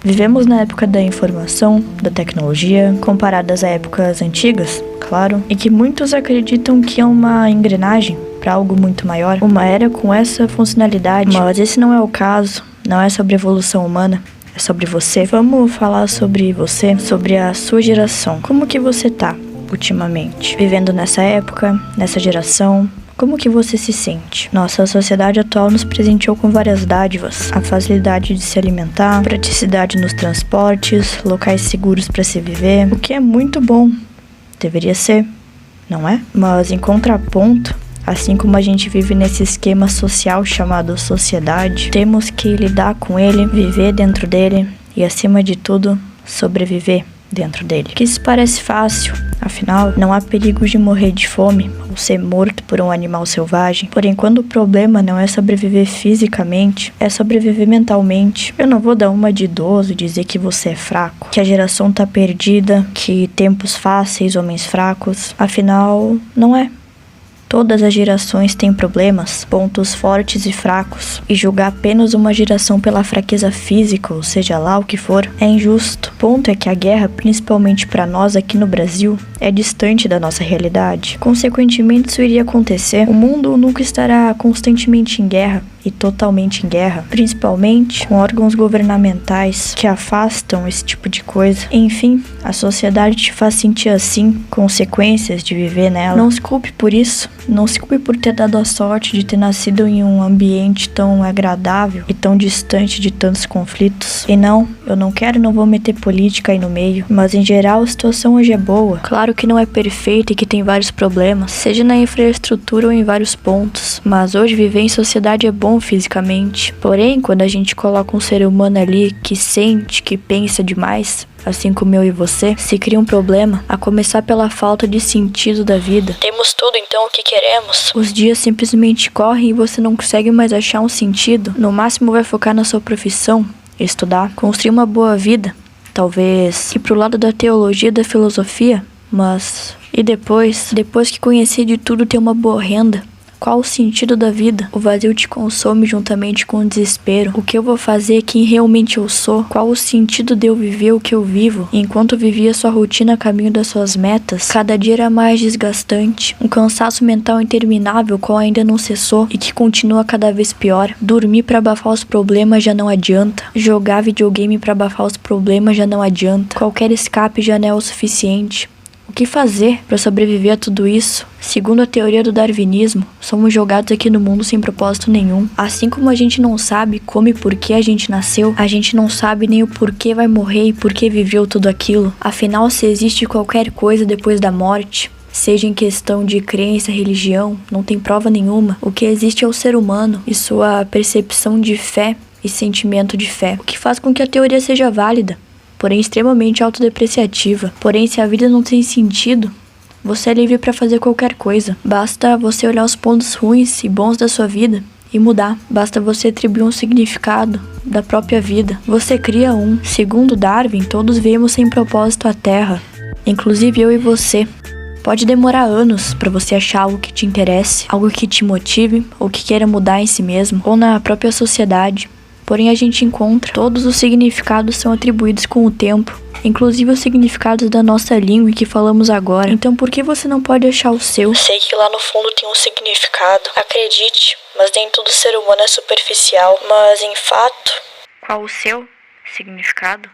Vivemos na época da informação, da tecnologia, comparadas a épocas antigas, claro, e que muitos acreditam que é uma engrenagem para algo muito maior, uma era com essa funcionalidade, mas esse não é o caso, não é sobre a evolução humana. É sobre você. Vamos falar sobre você, sobre a sua geração. Como que você tá ultimamente? Vivendo nessa época, nessa geração? Como que você se sente? Nossa sociedade atual nos presenteou com várias dádivas. A facilidade de se alimentar, praticidade nos transportes, locais seguros para se viver, o que é muito bom. Deveria ser, não é? Mas em contraponto, assim como a gente vive nesse esquema social chamado sociedade, temos que lidar com ele, viver dentro dele e, acima de tudo, sobreviver dentro dele. Que isso parece fácil, afinal, não há perigo de morrer de fome ou ser morto por um animal selvagem. Porém, quando o problema não é sobreviver fisicamente, é sobreviver mentalmente. Eu não vou dar uma de idoso e dizer que você é fraco, que a geração tá perdida, que tempos fáceis, homens fracos. Afinal, não é. Todas as gerações têm problemas, pontos fortes e fracos, e julgar apenas uma geração pela fraqueza física, ou seja lá o que for, é injusto. O ponto é que a guerra, principalmente para nós aqui no Brasil, é distante da nossa realidade. Consequentemente, isso iria acontecer. O mundo nunca estará constantemente em guerra, e totalmente em guerra, principalmente com órgãos governamentais que afastam esse tipo de coisa. Enfim, a sociedade te faz sentir assim, consequências de viver nela. Não se culpe por isso, não se culpe por ter dado a sorte de ter nascido em um ambiente tão agradável e tão distante de tantos conflitos. E não, eu não quero e não vou meter política aí no meio, mas em geral a situação hoje é boa. Claro que não é perfeita e que tem vários problemas, seja na infraestrutura ou em vários pontos, mas hoje viver em sociedade é bom fisicamente. Porém, quando a gente coloca um ser humano ali que sente, que pensa demais, assim como eu e você, se cria um problema, a começar pela falta de sentido da vida. Temos tudo, então o que queremos? Os dias simplesmente correm e você não consegue mais achar um sentido. No máximo vai focar na sua profissão, estudar, construir uma boa vida, talvez ir pro lado da teologia e da filosofia, mas e depois que conhecer de tudo, ter uma boa renda? Qual o sentido da vida? O vazio te consome juntamente com o desespero. O que eu vou fazer? Quem realmente eu sou? Qual o sentido de eu viver o que eu vivo? E enquanto vivia sua rotina a caminho das suas metas, cada dia era mais desgastante. Um cansaço mental interminável qual ainda não cessou e que continua cada vez pior. Dormir pra abafar os problemas já não adianta. Jogar videogame pra abafar os problemas já não adianta. Qualquer escape já não é o suficiente. O que fazer para sobreviver a tudo isso? Segundo a teoria do darwinismo, somos jogados aqui no mundo sem propósito nenhum. Assim como a gente não sabe como e por que a gente nasceu, a gente não sabe nem o porquê vai morrer e por que viveu tudo aquilo. Afinal, se existe qualquer coisa depois da morte, seja em questão de crença, religião, não tem prova nenhuma. O que existe é o ser humano e sua percepção de fé e sentimento de fé, o que faz com que a teoria seja válida, porém extremamente autodepreciativa. Porém, se a vida não tem sentido, você é livre para fazer qualquer coisa. Basta você olhar os pontos ruins e bons da sua vida e mudar. Basta você atribuir um significado da própria vida. Você cria um. Segundo Darwin, todos viemos sem propósito à Terra, inclusive eu e você. Pode demorar anos para você achar algo que te interesse, algo que te motive ou que queira mudar em si mesmo ou na própria sociedade. Porém, a gente encontra. Todos os significados são atribuídos com o tempo, inclusive os significados da nossa língua que falamos agora. Então, por que você não pode achar o seu? Sei que lá no fundo tem um significado, acredite, mas nem todo ser humano é superficial. Mas, em fato, qual o seu significado?